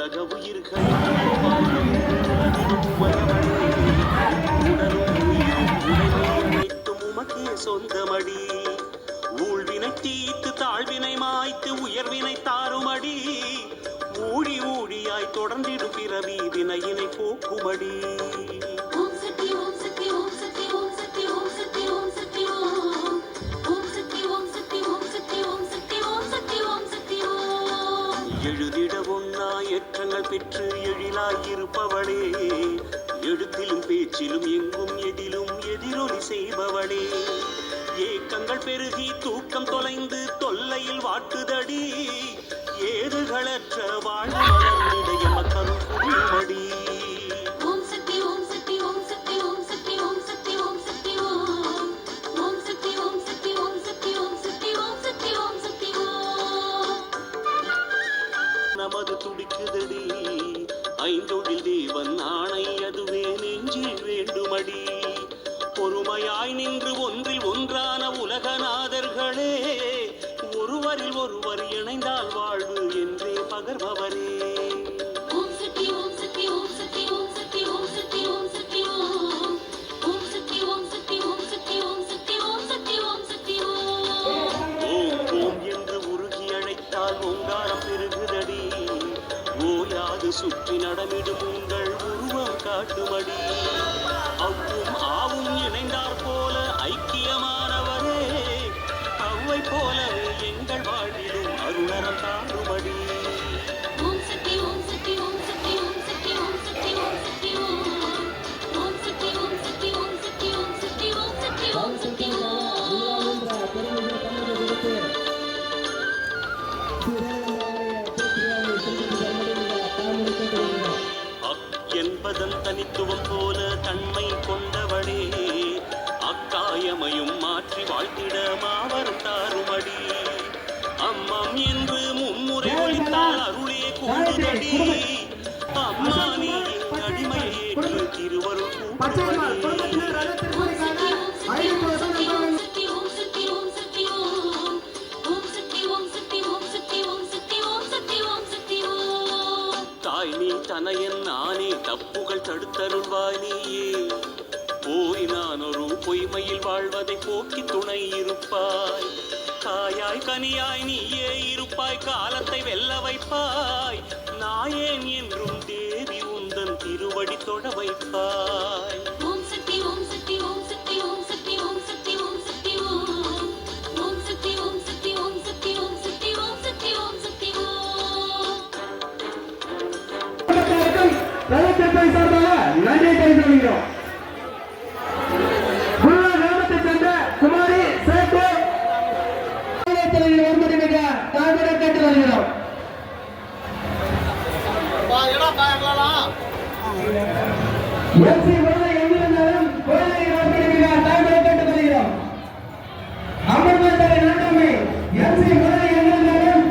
உலக உயிர்கள் உடலும் உயிரும் உடைமையும் உமக்கே சொந்தமடி. ஊழ்வினை தீத்து தாழ்வினை மாய்த்து உயர்வினை தாருமடி. ஊழி ஊழியாய் தொடர்ந்திடும் பிறவி வினையினை போக்குமடி. எழுதிட ஒன்னா ஏற்றங்கள் பெற்று எழிலாயிருப்பவளே, எழுத்திலும் பேச்சிலும் எங்கும் எதிலும் எதிரொலி செய்பவளே. ஏக்கங்கள் பெருகி தூக்கம் தொலைந்து தொல்லையில் வாட்டுதடி. ஏதுகளற்ற வாழ்வு வளர்ந்திடைய மக்களும் புரியுமடி. நமது துடிக்குதடி ஐந்தொழில் தேவன் ஆணை அதுவே நெஞ்சில் வேண்டுமடி. பொறுமையாய் நின்று ஒன்றில் ஒன்றான உலகநாதர்களே, ஒருவரில் ஒருவர் இணைந்தால் வாழ்வு என்றே பகர்பவரே. ஓம் ஓம் என்று உருகி அழைத்தால் ஓங்காரம் பெருகுதடி. ஓயாது சுற்றி நடமிடும் உங்கள் உருவம் காட்டுமடி. அவ்வும் ஆவும் இணைந்தார் போல ஐக்கியமானவரே, அவ்வை போலவே எங்கள் வாழ்விலும் அருணரம் தாண்டுமடி. என்பதன் தனித்துவம் போல தன்மை கொண்டவளே, அக்காயமையும் மாற்றி வாழ்த்திட மாவரம் தாருமடி. அம்மம் என்று மும்முறை ஒழித்தால் அருளே கூடுதடி. அம்மா நீ அடிமையை ஏற்று திருவருள் கூடுதடி. தாய் நீ தனையன் நானே தப்புகள் தடுத்தருள்வாய் நீயே. போய் நான் ஒரு பொய்மையில் வாழ்வதை போக்கி துணை இருப்பாய். காயாய் கனியாய் நீயே இருப்பாய், காலத்தை வெல்ல வைப்பாய். நாயேன் என்றும் தேவி உந்தன் திருவடி தொட வைப்பாய். நன்றி தெரிவிக்கிறோம். கிராமத்தை சேர்ந்த குமாரி சேட்டு தாழ்வுரை கேட்டு வருகிறோம். எங்கிருந்தாலும் தாழ்வுரை கேட்டு வருகிறோம். அமர்ந்தாரை நாட்டமே எம்சி முதலை எங்கிருந்தாலும்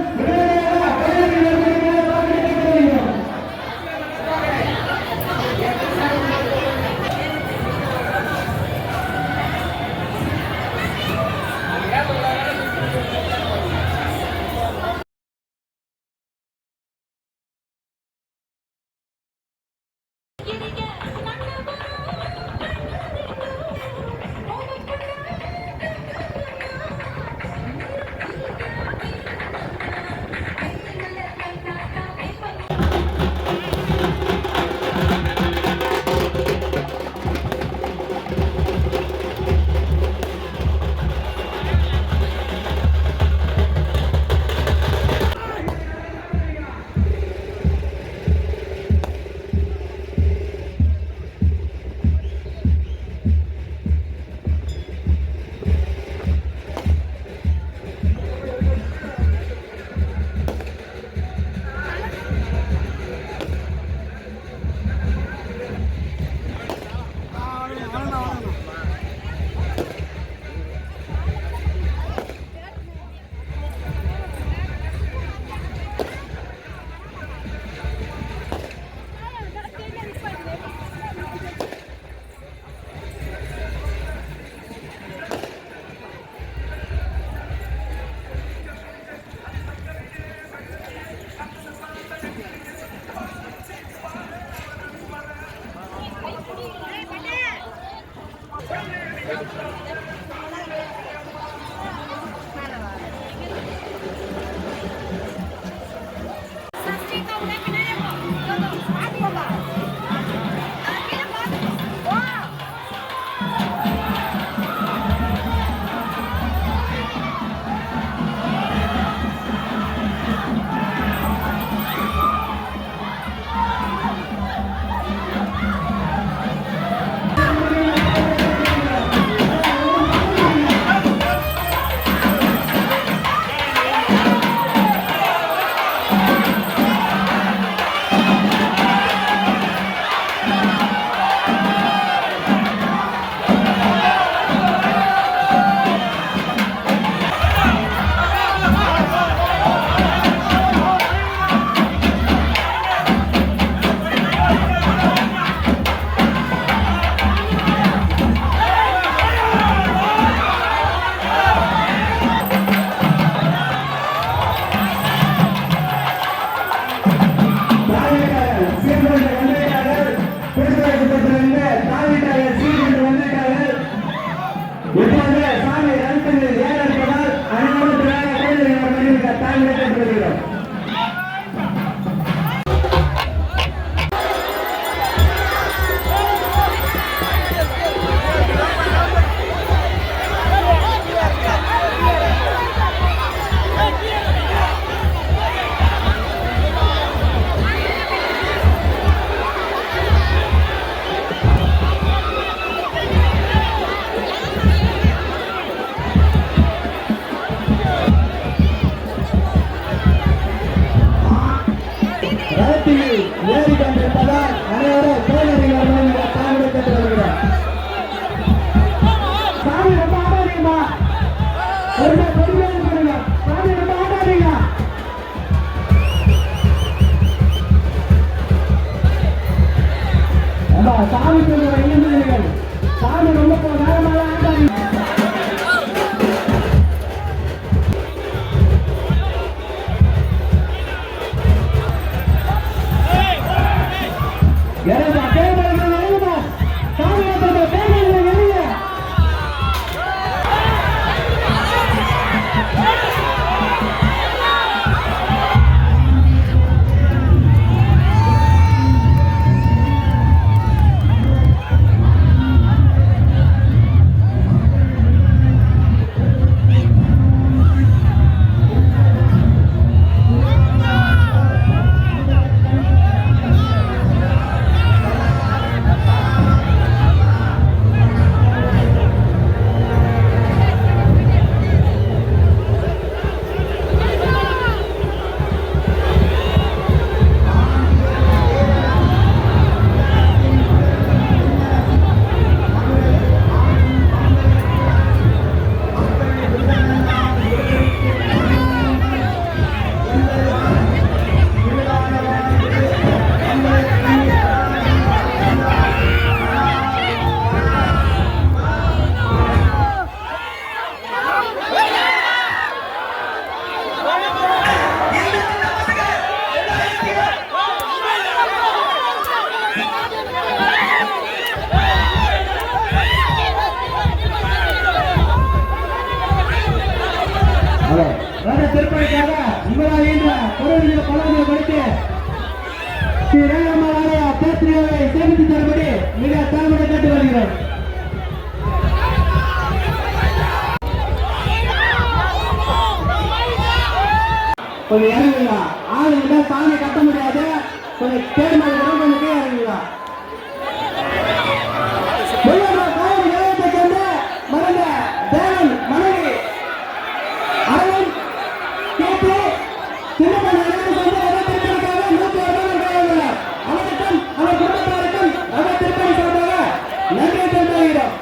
ரதத்தில் ஏறி கொண்டிருப்பதால் அனைவரும் தோழர்கள் தாமரை கட்டு வருகிறோம். சாமி ரொம்ப ஆடாதீங்கம்மா, ஒரு பொறுமையாக பண்ணுங்க. சாமி ரொம்ப ஆடாதீங்க. சாமி சொல்லுற இளைஞர்கள் சாமி ரொம்ப நேரமாக ஆடாதீங்க. திருப்பணிக்காக இவராகின்ற பொருளிய பலனை கொடுத்து ஸ்ரீ ரங்கம்மாவுடைய பேத்திரியை சேமித்து தரும்படி மிக தாழ்மையை கேட்டு வருகிறோம். கொஞ்சம் இறங்குங்களா, ஆளுங்க சாமி கட்ட முடியாது, கொஞ்சம் தேடி மாதிரி கொஞ்சம் கீழே இறங்குங்களா. மறந்த தேவன் மனைவி அரவன் கேட்டு சின்னப்பன் அவருக்கும் அவர் குடும்பத்தாருக்கும் அவர் திருப்பணி சார்பாக நன்றி தெரிவிக்கிறோம்.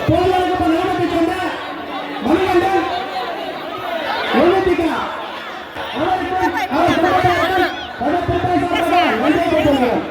பொதுவாக நியமனத்தை சொன்ன மணிகண்டன் எழுதிக்கா அவருக்கும் அவர் குடும்பத்தாருக்கும் அவர் திருப்பணி சார்பாக நன்றி தெரிவிக்கிறோம்.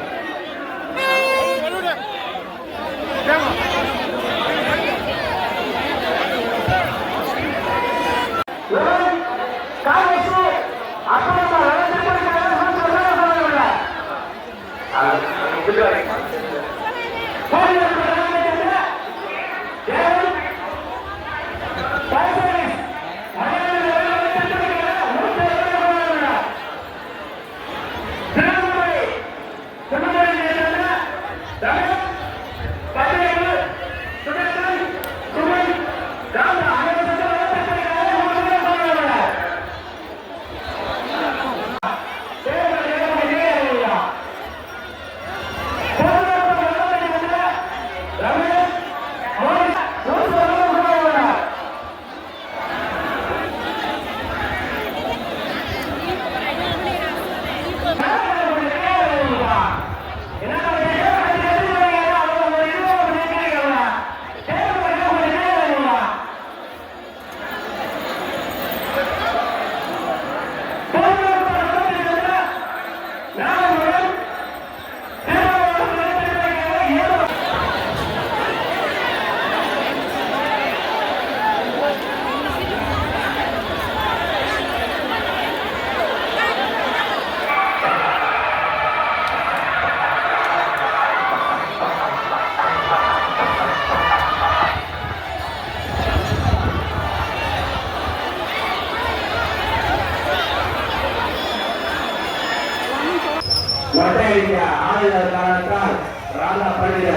ஆயுத காரணத்தால் ராதா பள்ளிகள்